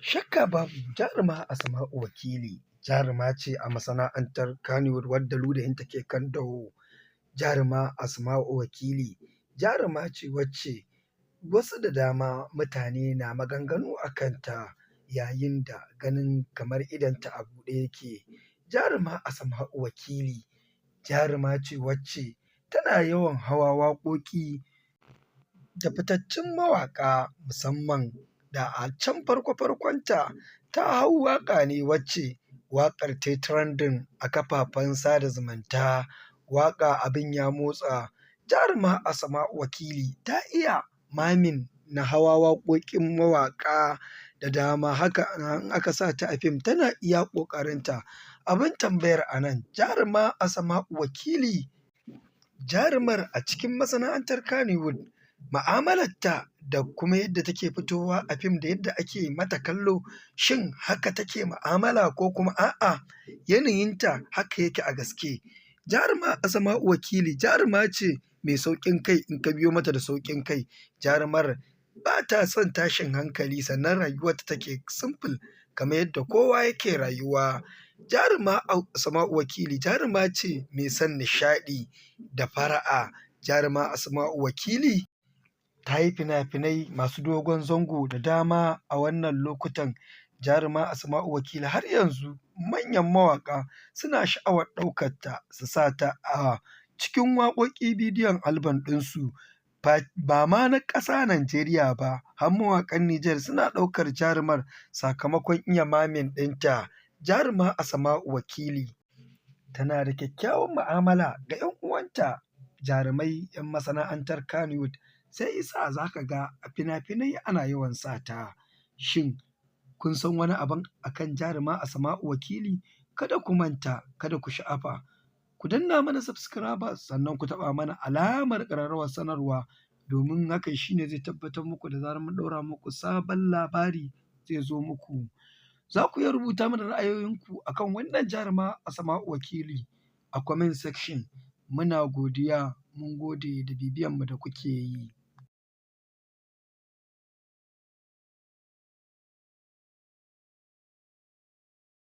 Shakka babu jaruma Asma'u Wakili jaruma ce a masana'antar Kannywood wadda ludayinta ke kan dawo. Jaruma Asma'u Wakili jaruma ce wacce wasu da dama mutane na maganganu a kanta yayin da ganin kamar idonta a buɗe yake. Jaruma Asma'u Wakili jaruma ce wacce tana yawan hawa waƙoƙi da fitattun mawaƙa musamman da a can farko-farkonta ta hau waƙa ne wacce waƙar ta yi trending a kafafen sada zumunta, waƙa abin ya motsa. Jaruma Asma'u Wakili ta iya mamin na hawa waƙoƙin mawaƙa da dama, haka in aka sa ta a fim tana iya ƙoƙarinta. Abin tambayar a nan, jaruma Asma'u Wakili jarumar a cikin masana'antar Kannywood, mu'amalarta da kuma yadda take fitowa a fim da yadda ake mata kallo, shin haka take mu'amala ko kuma a'a yanayinta haka yake a gaske? Jaruma Asma'u Wakili jaruma ce mai sauƙin kai in ka biyo mata da sauƙin kai. Jarumar ba ta son tashin hankali sannan rayuwarta take simple kamar yadda kowa yake rayuwa. Jaruma Asma'u Wakili jaruma ce mai son nishaɗi da fara'a. Jaruma Asma'u Wakili ta yi fina-finai masu dogon zango da dama a wannan lokutan. Jaruma Asma'u Wakili har yanzu manyan mawaƙa suna sha'awar ɗaukarta su sa ta a cikin waƙoƙi bidiyon album ɗinsu. Ba ma na ƙasa Najeriya ba, har mawaƙan Nijar suna ɗaukar jarumar sakamakon iya mamin ɗinta. Jaruma Asma'u Wakili tana da kyakkyawan mu'amala ga 'yan uwanta jarumai 'yan masana'antar Kannywood, sai isa za ka ga a fina-finai ana yawan sa ta. Shin kun san wani abin akan jaruma Asma'u Wakili? Kada ku manta, kada ku sha'afa, ku danna mana subscribers sannan ku taɓa mana alamar ƙararrawar sanarwa domin hakan shine zai tabbatar muku da zarar mun ɗaura muku sabon labari zai zo muku. Za ku iya rubuta mana ra'ayoyinku akan wannan jaruma Asma'u Wakili a comment section. Muna godiya, mun gode da bibiyanmu da kuke yi.